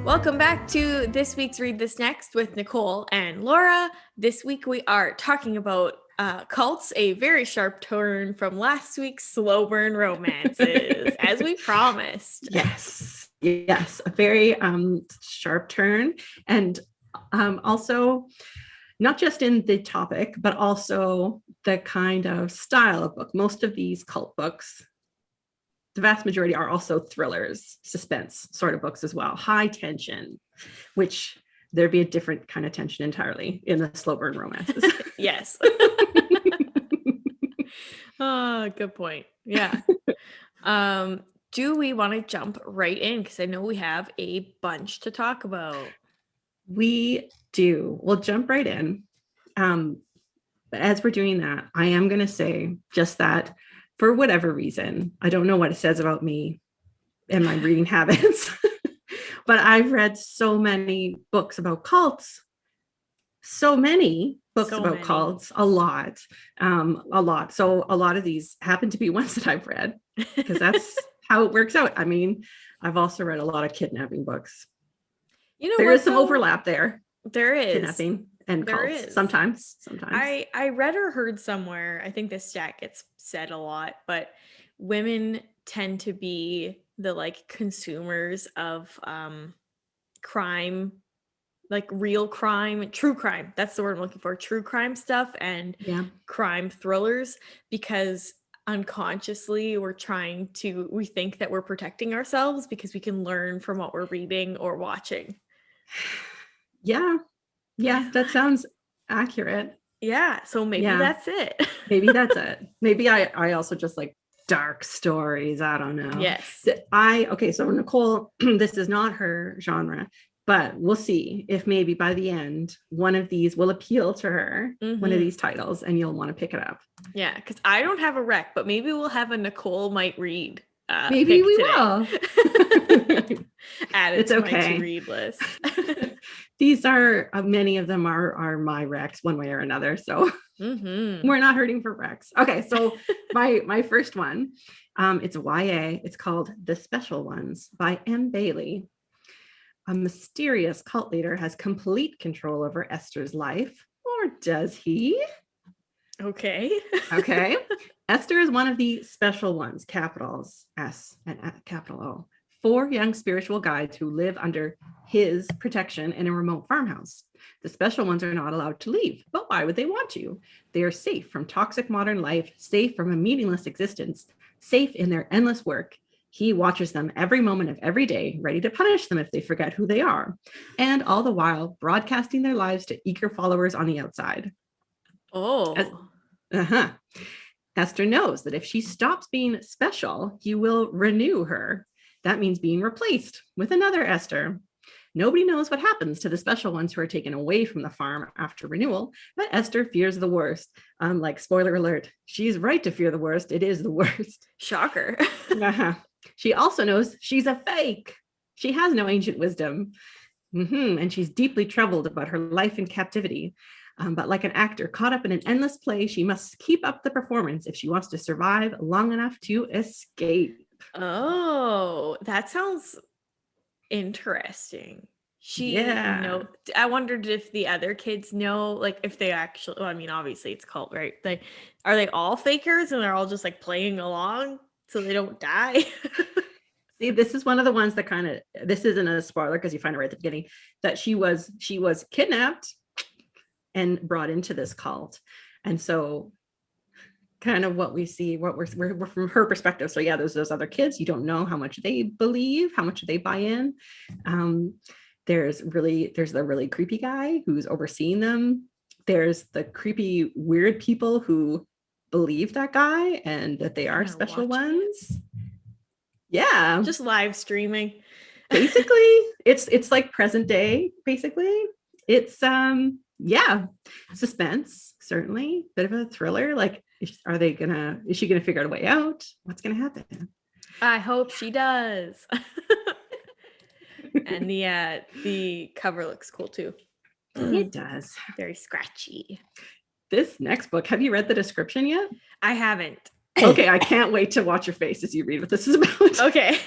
Welcome back to this week's Read This Next with Nicole and Laura. This week we are talking about cults, a very sharp turn from last week's slow burn romances, as we promised. Yes, a very sharp turn. And also not just in the topic, but also the kind of style of book. Most of these cult books, the vast majority are also thrillers, suspense sort of books as well, high tension, which there'd be a different kind of tension entirely in the slow burn romances. Yes. Oh, good point. Yeah. Do we want to jump right in? Because I know we have a bunch to talk about. We do. We'll jump right in. But as we're doing that, I am going to say just that for whatever reason, I don't know what it says about me and my reading habits, but I've read so many books about cults, cults, a lot. So a lot of these happen to be ones that I've read because that's how it works out. I mean, I've also read a lot of kidnapping books. You know, there is some overlap there. There is kidnapping and cults. Sometimes. I read or heard somewhere, I think this stat gets said a lot, but women tend to be the like consumers of crime, like real crime, true crime. That's the word I'm looking for. True crime stuff and crime thrillers, because unconsciously we think that we're protecting ourselves because we can learn from what we're reading or watching. Yeah, that sounds accurate. Yeah, so maybe that's it. Maybe I also just like dark stories. I don't know. Yes. So Nicole, this is not her genre, but we'll see if maybe by the end one of these will appeal to her, one of these titles, and you'll want to pick it up. Yeah, because I don't have a rec, but maybe we'll have a Nicole might read. Maybe we will. Add it to my to-read list. These are many of them are my recs one way or another, so we're not hurting for recs. Okay, so my first one, it's a YA. It's called The Special Ones by M. Bailey. A mysterious cult leader has complete control over Esther's life, or does he? Okay. Esther is one of the special ones, capitals S and capital O. 4 young spiritual guides who live under his protection in a remote farmhouse. The special ones are not allowed to leave, but why would they want to? They are safe from toxic modern life, safe from a meaningless existence, safe in their endless work. He watches them every moment of every day, ready to punish them if they forget who they are, and all the while broadcasting their lives to eager followers on the outside. Oh. Esther knows that if she stops being special, he will renew her. That means being replaced with another Esther. Nobody knows what happens to the special ones who are taken away from the farm after renewal, but Esther fears the worst. Like, spoiler alert, she's right to fear the worst. It is the worst. Shocker. She also knows she's a fake. She has no ancient wisdom. And she's deeply troubled about her life in captivity. But like an actor caught up in an endless play, she must keep up the performance if she wants to survive long enough to escape. Oh, that sounds interesting. I wondered if the other kids know, like if they actually, well, I mean, obviously it's cult, right? Are they all fakers and they're all just like playing along so they don't die? See, this is one of the ones that this isn't a spoiler because you find it right at the beginning, that she was kidnapped and brought into this cult. And so kind of what we see, we're from her perspective. So yeah, there's those other kids. You don't know how much they believe, how much they buy in. There's the really creepy guy who's overseeing them. There's the creepy, weird people who believe that guy and that they are special ones. Yeah. Just live streaming. Basically, it's like present day, basically. It's suspense, certainly, bit of a thriller. Like, is she gonna figure out a way out? What's gonna happen? I hope she does. And the cover looks cool too. It does. Very scratchy. This next book, have you read the description yet? I haven't. Okay, I can't wait to watch your face as you read what this is about. Okay.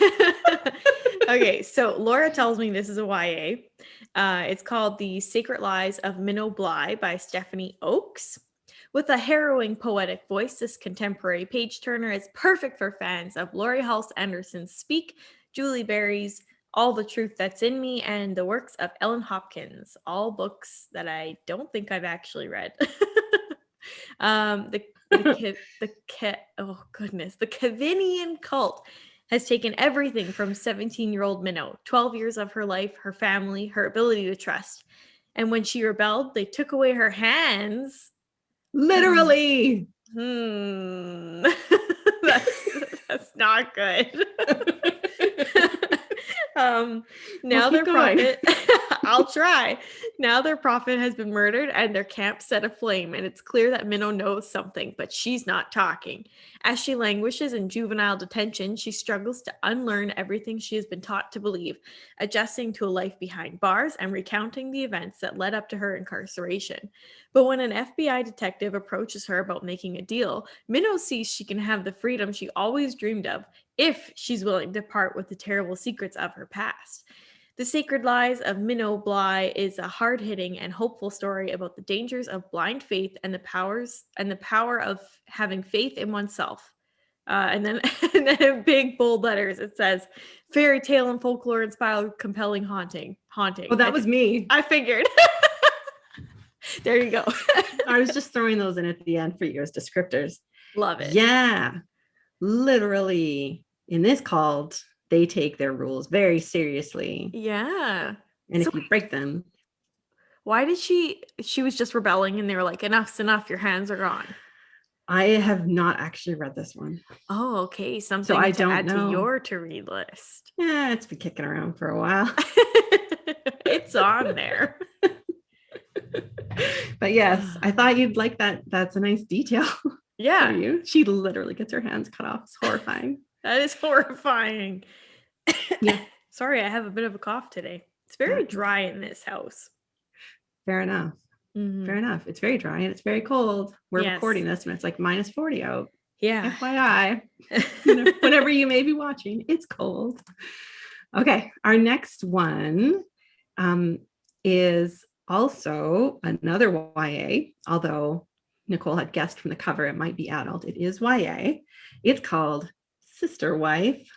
Okay, so Laura tells me this is a YA. It's called The Sacred Lies of Minnow by Stephanie Oakes. With a harrowing poetic voice, this contemporary page turner is perfect for fans of Laurie Halse Anderson's Speak, Julie Berry's All the Truth That's in Me, and the works of Ellen Hopkins, all books that I don't think I've actually read. Oh goodness, the Kavinian cult has taken everything from 17-year-old Minnow, 12 years of her life, her family, her ability to trust. And when she rebelled, they took away her hands. Literally. That's not good. Now Well, their keep going. prophet, I'll try. Now their prophet has been murdered and their camp set aflame, and it's clear that Minnow knows something, but she's not talking. As she languishes in juvenile detention, she struggles to unlearn everything she has been taught to believe, adjusting to a life behind bars and recounting the events that led up to her incarceration. But when an FBI detective approaches her about making a deal, Minnow sees she can have the freedom she always dreamed of if she's willing to part with the terrible secrets of her past. The Sacred Lies of Minnow Bly is a hard-hitting and hopeful story about the dangers of blind faith and the power of having faith in oneself. And then in big bold letters it says, "Fairy tale and folklore inspired, compelling haunting." Oh, that was me. I figured. There you go. I was just throwing those in at the end for you as descriptors. Love it. Yeah, literally. In this cult, they take their rules very seriously. Yeah. And So if you break them, why did she was just rebelling and they were like, enough's enough, your hands are gone? I have not actually read this one. Oh, okay. Something So I to don't add know. to your to-read list. Yeah, it's been kicking around for a while. It's on there. But yes, I thought you'd like that. That's a nice detail Yeah. for you. She literally gets her hands cut off. It's horrifying. That is horrifying. Yeah. Sorry, I have a bit of a cough today. It's very dry in this house. Fair enough. Mhm. Fair enough. It's very dry and it's very cold. We're Yes. recording this and it's like -40 out. Yeah. FYI, whenever you may be watching, it's cold. Okay, our next one is also another YA, although Nicole had guessed from the cover it might be adult. It is YA. It's called Sister Wife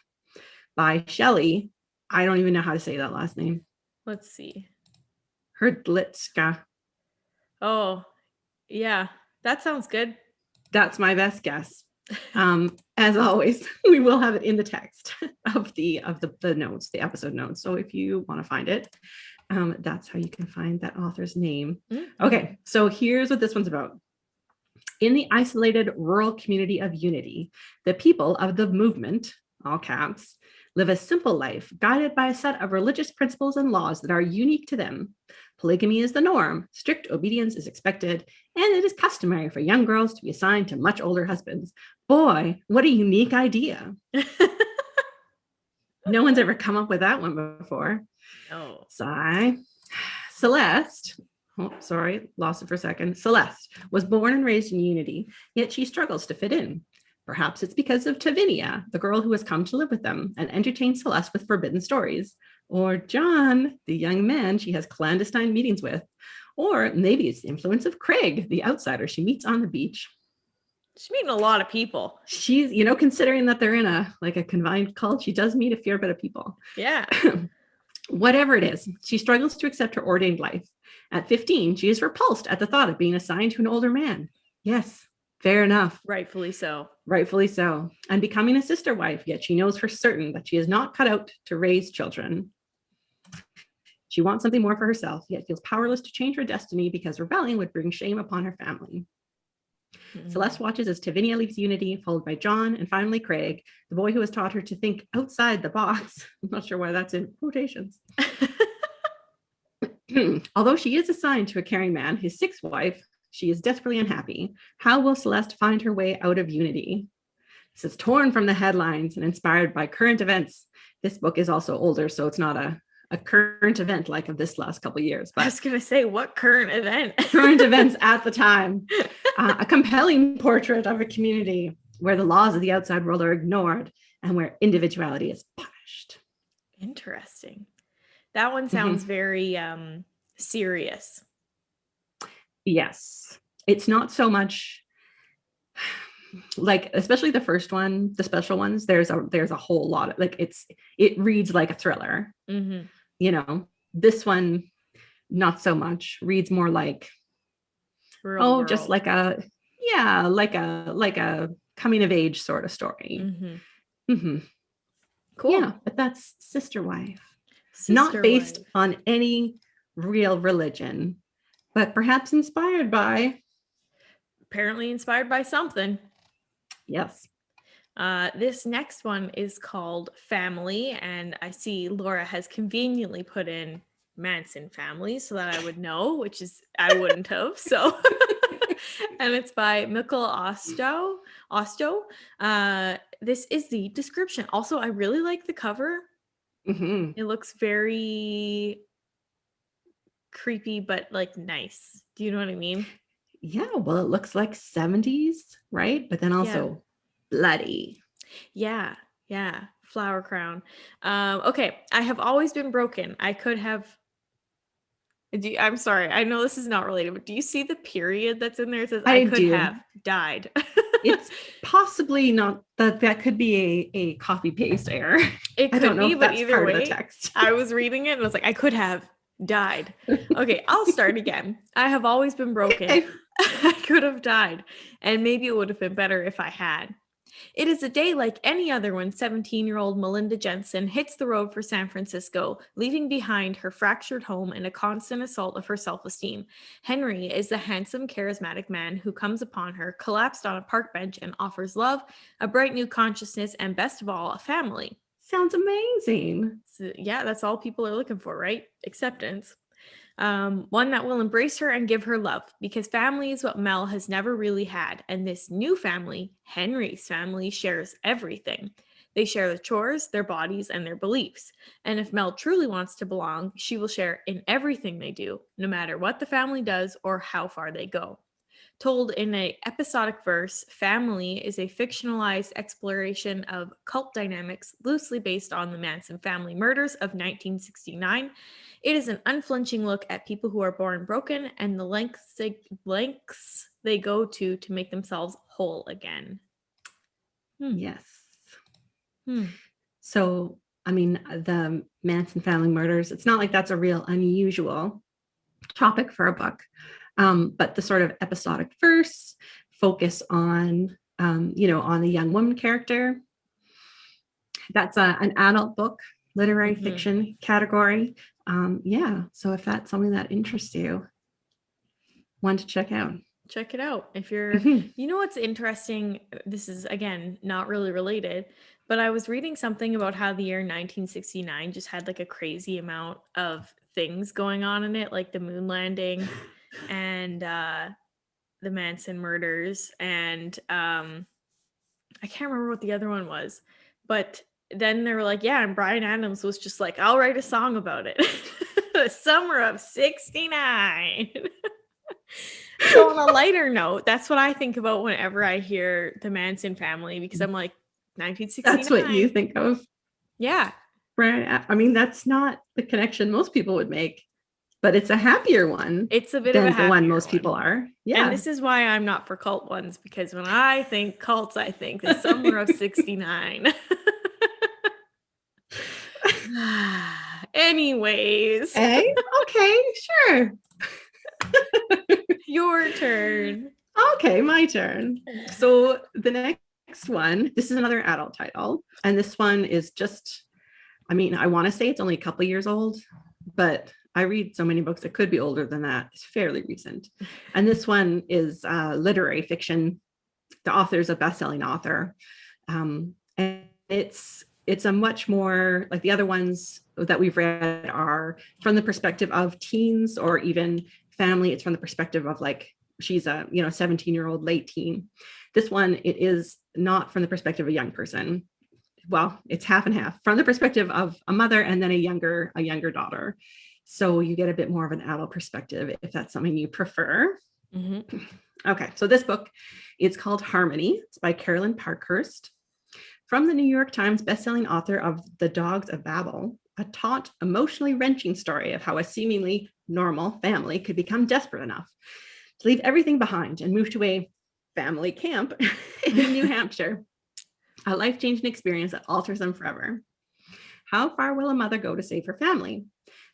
by Shelley. I don't even know how to say that last name. Let's see. Herdlitzka. Oh, yeah. That sounds good. That's my best guess. As always, we will have it in the text of the notes, the episode notes. So if you want to find it, that's how you can find that author's name. Mm-hmm. Okay, so here's what this one's about. In the isolated rural community of Unity, the people of the movement, all caps, live a simple life guided by a set of religious principles and laws that are unique to them. Polygamy is the norm, strict obedience is expected, and it is customary for young girls to be assigned to much older husbands. Boy, what a unique idea. No one's ever come up with that one before. No. Sigh. Celeste, oh, sorry, lost it for a second. Celeste was born and raised in Unity, yet she struggles to fit in. Perhaps it's because of Tavinia, the girl who has come to live with them and entertain Celeste with forbidden stories. Or John, the young man she has clandestine meetings with. Or maybe it's the influence of Craig, the outsider she meets on the beach. She's meeting a lot of people. She's, considering that they're in a confined cult, she does meet a fair bit of people. Yeah. Whatever it is, she struggles to accept her ordained life. At 15, she is repulsed at the thought of being assigned to an older man. Yes, fair enough. Rightfully so. Rightfully so. And becoming a sister wife, yet she knows for certain that she is not cut out to raise children. She wants something more for herself, yet feels powerless to change her destiny because rebelling would bring shame upon her family. Mm-hmm. Celeste watches as Tavinia leaves Unity, followed by John, and finally Craig, the boy who has taught her to think outside the box. I'm not sure why that's in quotations. Although she is assigned to a caring man, his sixth wife, she is desperately unhappy. How will Celeste find her way out of Unity? This is torn from the headlines and inspired by current events. This book is also older, so it's not a current event like of this last couple of years. But I was going to say, what current event? Current events at the time. A compelling portrait of a community where the laws of the outside world are ignored and where individuality is punished. Interesting. That one sounds Mhm. very serious. Yes. It's not so much like, especially the first one, the special ones, there's a whole lot of like, it reads like a thriller, Mm-hmm. you know. This one, not so much, reads more like, Real oh, just world. like a, yeah, like a coming of age sort of story. Mm-hmm. Hmm. Cool. Yeah, but that's Sister Wife, not Sister based wife. on any real religion, but perhaps inspired by. Apparently inspired by something. Yes. This next one is called Family, and I see Laura has conveniently put in Manson Family so that I would know, which is I wouldn't have. So, and it's by Mikkel Osto. Osto. This is the description. Also, I really like the cover. Hmm. It looks very creepy, but like nice. Do you know what I mean? Yeah, well, it looks like 70s, right? But then Yeah. also bloody. Yeah, yeah. Flower crown. Okay, I have always been broken. I could have. I'm sorry. I know this is not related, but do you see the period that's in there? It says I I could do. have died. It's possibly not that could be a copy paste error. It I don't could know be, if but that's either part of the way, text. I was reading it and I was like, I could have died. Okay, I'll start again. I have always been broken. Okay. I could have died, and maybe it would have been better if I had. It is a day like any other when 17-year-old Melinda Jensen hits the road for San Francisco, leaving behind her fractured home and a constant assault of her self esteem. Henry is the handsome, charismatic man who comes upon her, collapsed on a park bench, and offers love, a bright new consciousness, and best of all, a family. Sounds amazing. So, yeah, that's all people are looking for, right? Acceptance. One that will embrace her and give her love, because family is what Mel has never really had. And this new family, Henry's family, shares everything. They share the chores, their bodies, and their beliefs. And if Mel truly wants to belong, she will share in everything they do, no matter what the family does or how far they go. Told in a episodic verse, Family is a fictionalized exploration of cult dynamics loosely based on the Manson family murders of 1969. It is an unflinching look at people who are born broken and the lengths they go to make themselves whole again. Hmm. Yes. Hmm. So, I mean, the Manson family murders, it's not like that's a real unusual topic for a book. But the sort of episodic verse focus on, on the young woman character. That's an adult book, literary Mm-hmm. fiction category. Yeah. So if that's something that interests you, one to check out. Check it out. If you're, Mhm. you know what's interesting? This is again not really related, but I was reading something about how the year 1969 just had like a crazy amount of things going on in it, like the moon landing and the Manson murders, and I can't remember what the other one was, but then they were like, yeah, and Brian Adams was just like, I'll write a song about it. The summer of 69. So on a lighter note, that's what I think about whenever I hear the Manson family because I'm like That's what you 1969. think of, Yeah, right? I mean, that's not the connection most people would make, but it's a happier one it's a bit of a than the one happier most people one. are. And Yeah. this is why I'm not for cult ones because when I think cults, I think the summer of 69. Anyways, Hey, okay, sure. your turn. Okay, my turn. So the next one, this is another adult title, and this one is just, I mean, I want to say it's only a couple years old, but I read so many books that could be older than that. It's fairly recent. And this one is literary fiction. The author is a best-selling author. And it's a much more like the other ones that we've read are from the perspective of teens or even family. It's from the perspective of like she's a 17-year-old late teen. This one, it is not from the perspective of a young person. Well, it's half and half from the perspective of a mother and then a younger daughter. So you get a bit more of an adult perspective if that's something you prefer. Mhm. Okay, so this book, it's called Harmony. It's by Carolyn Parkhurst. From the New York Times bestselling author of The Dogs of Babel, a taut, emotionally wrenching story of how a seemingly normal family could become desperate enough to leave everything behind and move to a family camp in New Hampshire, a life-changing experience that alters them forever. How far will a mother go to save her family?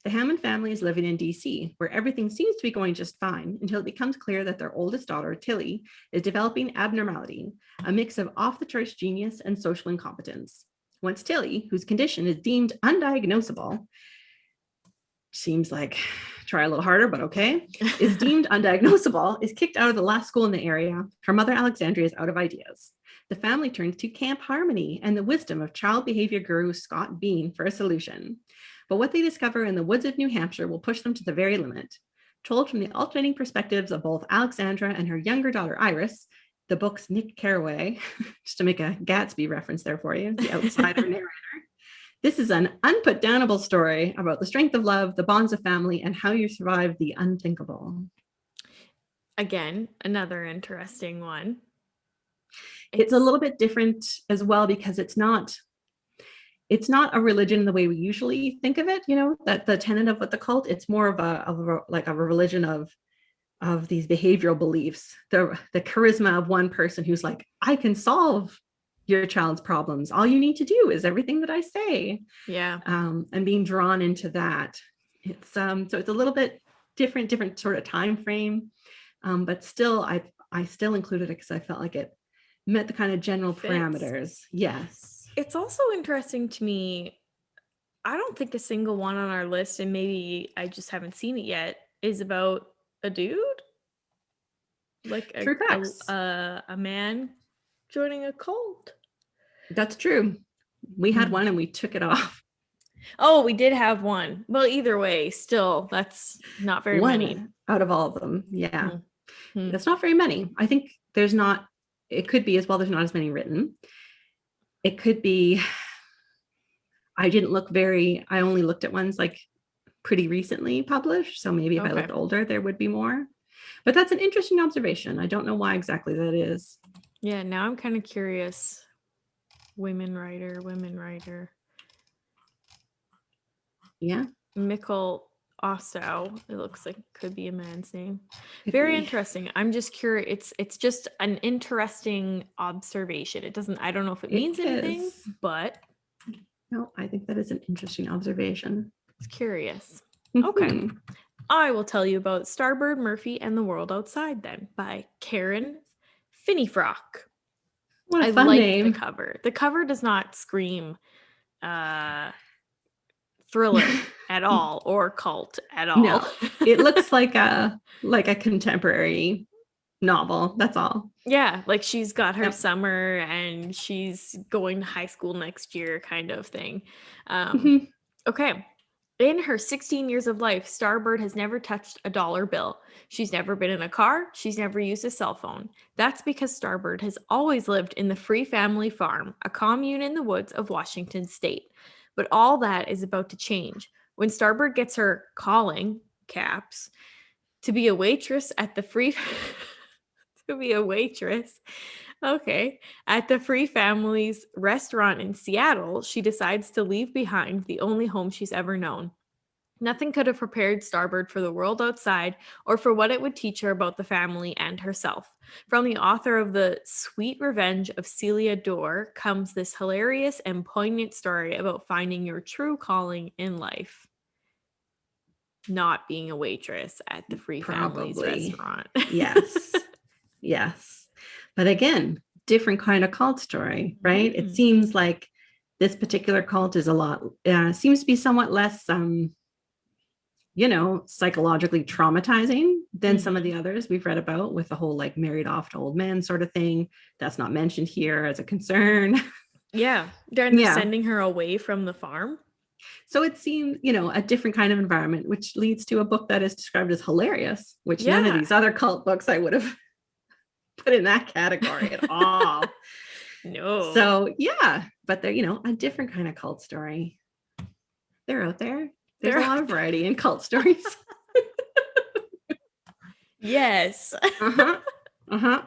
The Hammond family is living in DC, where everything seems to be going just fine until it becomes clear that their oldest daughter, Tilly, is developing abnormality, a mix of off-the-charts genius and social incompetence. Once Tilly, whose condition is deemed undiagnosable, seems like try a little harder, but okay, is deemed undiagnosable, is kicked out of the last school in the area, her mother Alexandria is out of ideas. The family turns to Camp Harmony and the wisdom of child behavior guru Scott Bean for a solution. But what they discover in the woods of New Hampshire will push them to the very limit. Told from the alternating perspectives of both Alexandra and her younger daughter Iris, the book's Nick Carraway, just to make a Gatsby reference there for you, the outsider narrator. This is an unputdownable story about the strength of love, the bonds of family, and how you survive the unthinkable. Again, another interesting one. It's a It's little bit different as well because it's not a religion the way we usually think of it, that the tenet of what the cult, it's more of a religion of these behavioral beliefs, the charisma of one person who's like, I can solve your child's problems. All you need to do is everything that I say. yeah. And being drawn into that. So it's a little bit different sort of time frame, but still I still included it because I felt like it met the kind of general Fits. parameters. Yes. It's also interesting to me. I don't think a single one on our list, and maybe I just haven't seen it yet, is about a dude, like True facts. a man joining a cult. That's true. We had one and we took it off. Oh, we did have one. Well, either way, still, that's not very many. One out of all of them. Yeah. Hmm. That's not very many. I think there's not, it could be as well, there's not as many written. It could be, I only looked at ones like pretty recently published. So maybe if I looked older, there would be more. But that's an interesting observation. I don't know why exactly that is. Yeah, now I'm kind of curious. Women writer. Yeah. Mikkel Ostow. It looks like could be a man's name. Could Very be. interesting. I'm just curious. It's just an interesting observation. I don't know if it means anything, but no, I think that is an interesting observation. It's curious. Mm-hmm. Okay. I will tell you about Starbird Murphy and the World Outside then by Karen Finneyfrock. What a I fun like name. the cover. The cover does not scream thriller at all or cult at all. No, it looks like a contemporary novel. That's all. Yeah, like she's got her summer and she's going to high school next year kind of thing. Okay. In her 16 years of life, Starbird has never touched a dollar bill. She's never been in a car. She's never used a cell phone. That's because Starbird has always lived in the Free Family Farm, a commune in the woods of Washington State. But all that is about to change. When Starbird gets her calling, caps, to be a waitress at the Free... to be a waitress. Okay. At the Free Family's restaurant in Seattle, she decides to leave behind the only home she's ever known. Nothing could have prepared Starbird for the world outside or for what it would teach her about the family and herself. From the author of The Sweet Revenge of Celia Dorr comes this hilarious and poignant story about finding your true calling in life. Not being a waitress at the Free Family's restaurant. Yes. Yes. But again, different kind of cult story, right? It seems like this particular cult is seems to be somewhat less psychologically traumatizing than some of the others we've read about, with the whole like married off to old man sort of thing. That's not mentioned here as a concern. Yeah. They're sending her away from the farm. So it seems, a different kind of environment, which leads to a book that is described as hilarious, which none of these other cult books I would have put in that category at all. No. So yeah, but they're, a different kind of cult story. They're out there. There's a lot of variety in cult stories. Yes. Uh-huh. Uh-huh.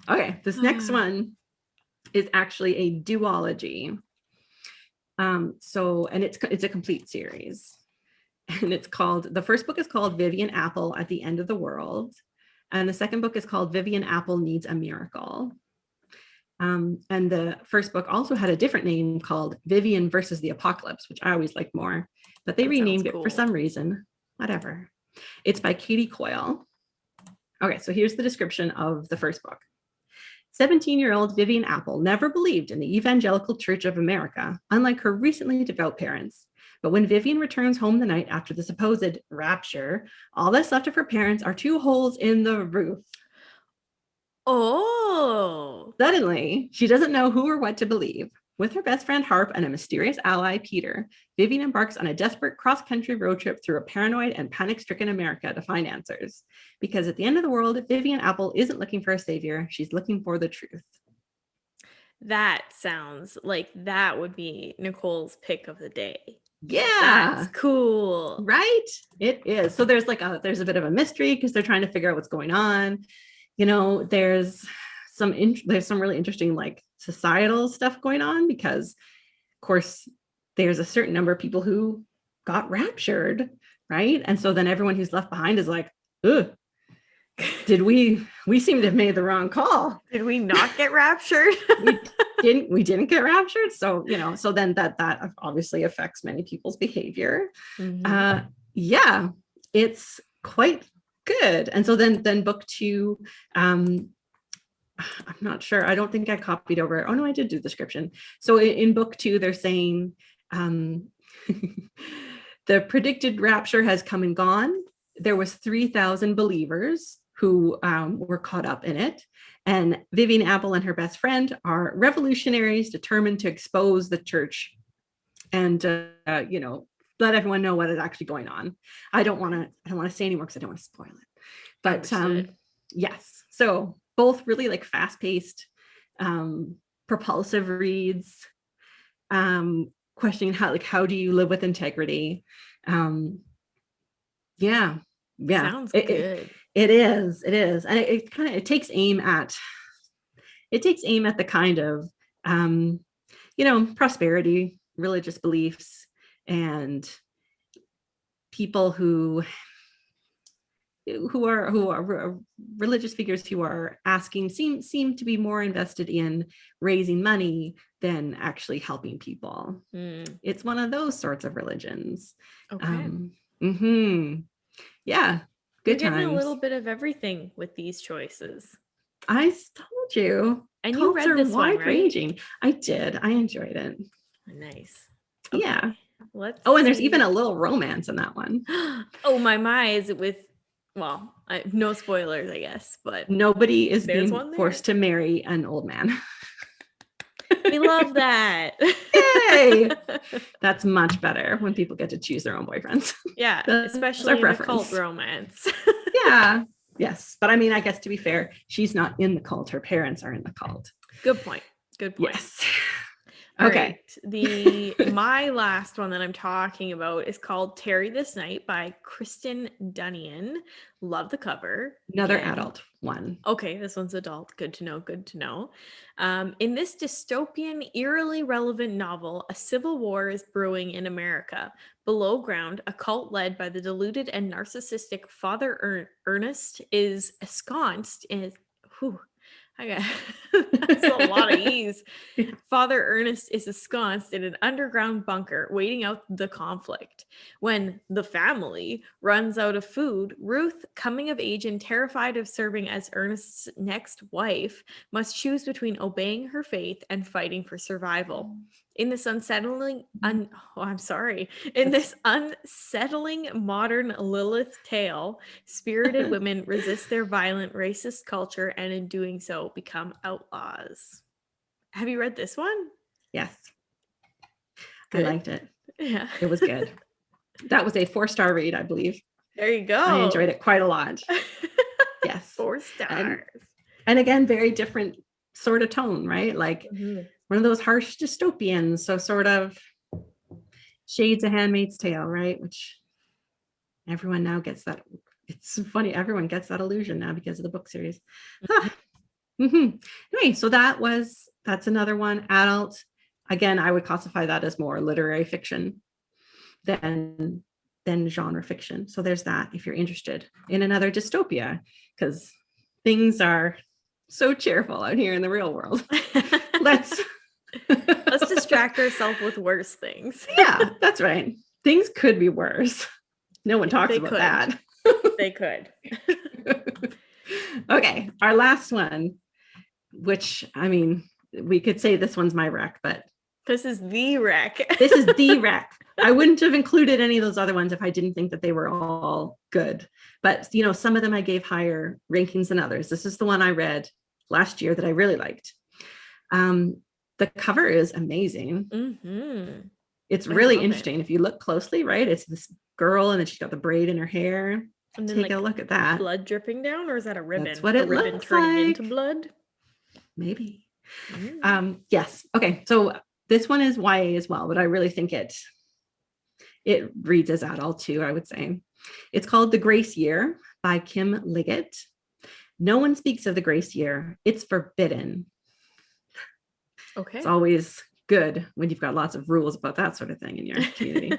Okay, this next one is actually a duology. And it's a complete series. And it's called, the first book is called Vivian Apple at the End of the World. And the second book is called Vivian Apple Needs a Miracle. And the first book also had a different name called Vivian versus the Apocalypse, which I always liked more, but they That sounds renamed it for cool. some reason. Whatever. It's by Katie Coyle. Okay, so here's the description of the first book. 17-year-old Vivian Apple never believed in the Evangelical Church of America, unlike her recently devout parents. But when Vivian returns home the night after the supposed rapture, all that's left of her parents are 2 holes in the roof. Oh. Suddenly, she doesn't know who or what to believe. With her best friend Harp and a mysterious ally, Peter, Vivian embarks on a desperate cross-country road trip through a paranoid and panic-stricken America to find answers. Because at the end of the world, Vivian Apple isn't looking for a savior, she's looking for the truth. That sounds like that would be Nicole's pick of the day. That's Yeah, cool. right? It is. So there's a bit of a mystery because they're trying to figure out what's going on. There's some really interesting like societal stuff going on because of course there's a certain number of people who got raptured, right? And so then everyone who's left behind is like, ugh, we seem to have made the wrong call. Did we not get raptured? we didn't get raptured. So, so then that obviously affects many people's behavior. Mm-hmm. Yeah, it's quite good. And so then book 2, I'm not sure. I don't think I copied over. Oh no, I did do the description. So in book 2, they're saying the predicted rapture has come and gone. There was 3,000 believers who were caught up in it. And Vivian Apple and her best friend are revolutionaries determined to expose the church and, let everyone know what is actually going on. I don't want to say anymore because I don't want to spoil it. But yes, so both really like fast-paced, propulsive reads, questioning how do you live with integrity. Yeah. Sounds good. It is, and it takes aim at the kind of prosperity, religious beliefs, and people who are religious figures who are asking seem to be more invested in raising money than actually helping people. It's one of those sorts of religions. Okay. Yeah, You're good getting a times. little bit of everything with these choices. I told you, And you cults read are this one, wide right? ranging. I did. I enjoyed it. Nice. Okay. Yeah. Let's Oh, and there's see. even a little romance in that one. Oh, my, is it with, well, no spoilers, I guess, but Nobody is there's being one there. forced to marry an old man. We love that. Yay! That's much better when people get to choose their own boyfriends. Yeah, That's especially our in a cult preference. romance. Yeah. Yes. But I mean, I guess to be fair, she's not in the cult. Her parents are in the cult. Good point. Good point. Yes. All Okay. right. My last one that I'm talking about is called Terry This Night by Kristen Dunnion. Love the cover. Another Again. adult one. Okay, this one's adult. Good to know. Good to know. In this dystopian, eerily relevant novel, a civil war is brewing in America. Below ground, a cult led by the deluded and narcissistic Father Ernest is ensconced in. Whew, I got that's a lot of E's. Father Ernest is ensconced in an underground bunker, waiting out the conflict. When the family runs out of food, Ruth, coming of age and terrified of serving as Ernest's next wife, must choose between obeying her faith and fighting for survival. In this unsettling, in this unsettling modern Lilith tale, spirited women resist their violent racist culture and in doing so become outlaws. Have you read this one? Yes. Good. I liked it. Yeah. It was good. That was a 4-star read, I believe. There you go. I enjoyed it quite a lot. Yes. 4 stars. And again, very different sort of tone, right? Like one of those harsh dystopians. So sort of shades of Handmaid's Tale, right? Which everyone now gets that It's funny. Everyone gets that illusion now because of the book series. Mhm. Anyway, so that's another one. Adult. Again, I would classify that as more literary fiction than genre fiction. So there's that if you're interested in another dystopia, because things are so cheerful out here in the real world. Let's Let's distract ourselves with worse things. Yeah, that's right. Things could be worse. No one talks They about could. that. They could. Okay, our last one, which I mean, we could say this one's my wreck, but This is the wreck. this is the wreck. I wouldn't have included any of those other ones if I didn't think that they were all good. But some of them I gave higher rankings than others. This is the one I read last year that I really liked. The cover is amazing. Mm-hmm. It's I really love it. interesting. If you look closely, right? It's this girl and then she's got the braid in her hair. And then Take a look at that. blood dripping down, or is that a ribbon? That's what A it ribbon looks turning like. into blood? Maybe. Mm. Yes. Okay. So this one is YA as well, but I really think it reads as adult too, I would say. It's called The Grace Year by Kim Liggett. No one speaks of the grace year. It's forbidden. Okay. It's always good when you've got lots of rules about that sort of thing in your community.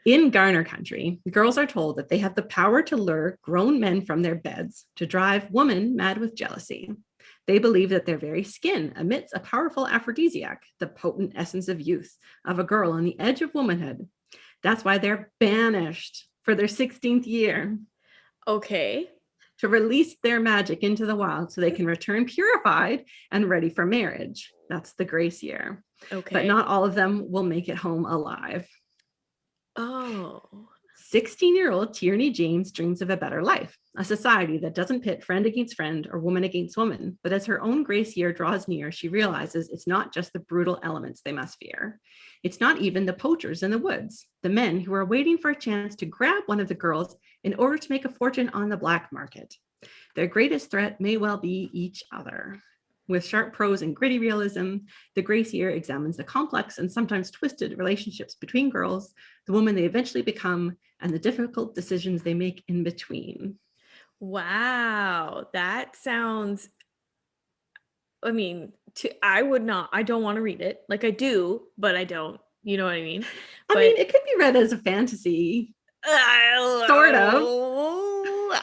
In Garner country, girls are told that they have the power to lure grown men from their beds to drive women mad with jealousy. They believe that their very skin emits a powerful aphrodisiac, the potent essence of youth, of a girl on the edge of womanhood. That's why they're banished for their 16th year. Okay. To release their magic into the wild so they can return purified and ready for marriage. That's the grace year. Okay. But not all of them will make it home alive. Oh. 16-year-old Tierney James dreams of a better life, a society that doesn't pit friend against friend or woman against woman. But as her own grace year draws near, she realizes it's not just the brutal elements they must fear. It's not even the poachers in the woods, the men who are waiting for a chance to grab one of the girls in order to make a fortune on the black market. Their greatest threat may well be each other. With sharp prose and gritty realism, The Grace Year examines the complex and sometimes twisted relationships between girls, the woman they eventually become, and the difficult decisions they make in between. Wow. That sounds, I mean, I don't want to read it. Like I do, but I don't. You know what I mean? I mean, it could be read as a fantasy. Sort of.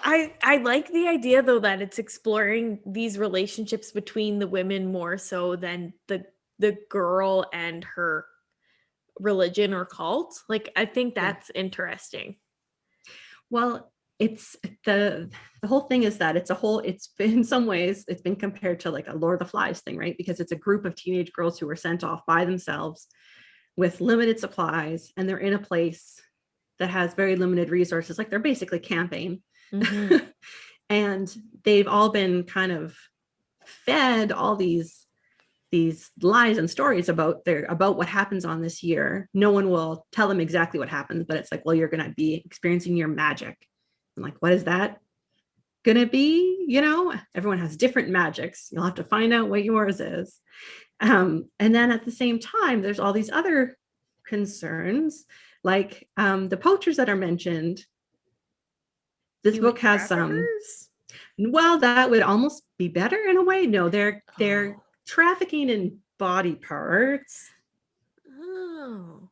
I like the idea though that it's exploring these relationships between the women more so than the girl and her religion or cult. Like I think that's interesting. Well, it's the whole thing is that it's been, in some ways it's been compared to like a Lord of the Flies thing, right? Because it's a group of teenage girls who were sent off by themselves with limited supplies, and they're in a place that has very limited resources. Like they're basically camping. Mm-hmm. And they've all been kind of fed all these lies and stories about what happens on this year. No one will tell them exactly what happens, but it's like, well, you're going to be experiencing your magic. I'm like, what is that going to be? Everyone has different magics. You'll have to find out what yours is. And then at the same time, there's all these other concerns, like the poachers that are mentioned. This book has some. Well, that would almost be better in a way. No, they're trafficking in body parts. Oh.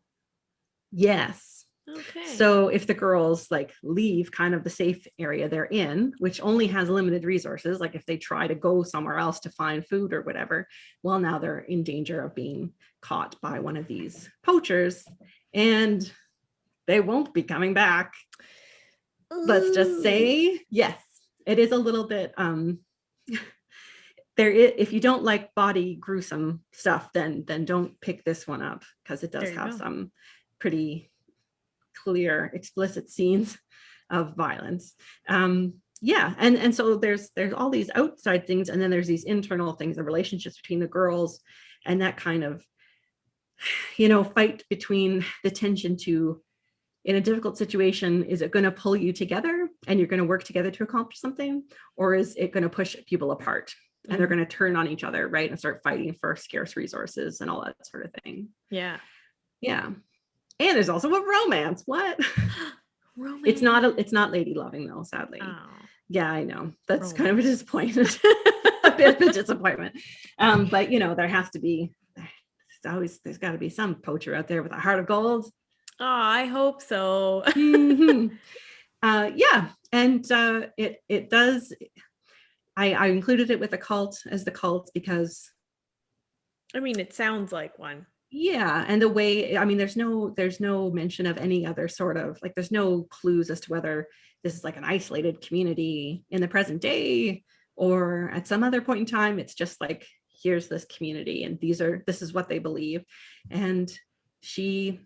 Yes. Okay. So if the girls like leave kind of the safe area they're in, which only has limited resources, like if they try to go somewhere else to find food or whatever, well, now they're in danger of being caught by one of these poachers and they won't be coming back. Ooh. Let's just say, yes, it is a little bit, if you don't like body gruesome stuff, then don't pick this one up, because it does have some pretty clear, explicit scenes of violence. Yeah, and so there's all these outside things, and then there's these internal things, the relationships between the girls, and that kind of fight between the tension to, in a difficult situation, is it going to pull you together and you're going to work together to accomplish something, or is it going to push people apart and they're going to turn on each other, right, and start fighting for scarce resources and all that sort of thing. Yeah. And there's also a romance. What? Romance. It's not lady loving though, sadly. Oh, Yeah, I know. That's kind of a romance. disappointment. A bit of a disappointment. But you know, there has to be there's got to be some poacher out there with a heart of gold. Oh, I hope so. Mm-hmm. Yeah, and it does. I included it with a cult as the cult because I mean, it sounds like one. yeah, and the way I mean, there's no mention of any other sort of like there's no clues as to whether this is like an isolated community in the present day or at some other point in time. It's just like here's this community and this is what they believe, and she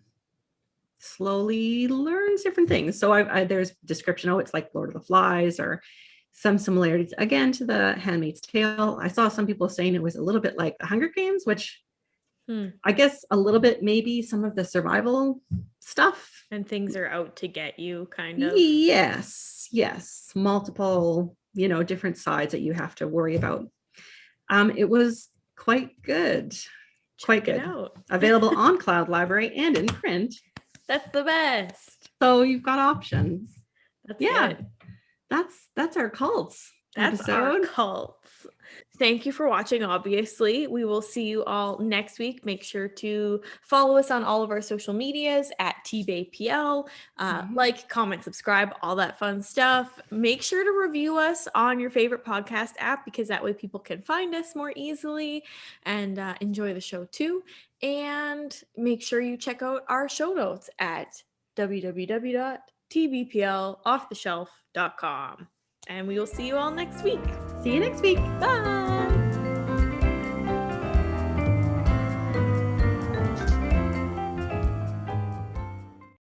slowly learns different things. So there's description. Oh, it's like Lord of the Flies or some similarities again to the Handmaid's Tale. I saw some people saying it was a little bit like the Hunger Games, which Hmm. I guess a little bit maybe some of the survival stuff. And things are out to get you, kind of. Yes, yes, multiple, you know, different sides that you have to worry about. It was quite good, quite Check it good. out. Available on Cloud Library and in print, That's the best. so you've got options. That's Yeah, good. that's our cults That's our episode. cults. Thank you for watching, obviously. We will see you all next week. Make sure to follow us on all of our social medias at TBayPL. Mhm. Like, comment, subscribe, all that fun stuff. Make sure to review us on your favorite podcast app because that way people can find us more easily and enjoy the show too. And make sure you check out our show notes at www.tbplofftheshelf.com. And we will see you all next week. See you next week. Bye.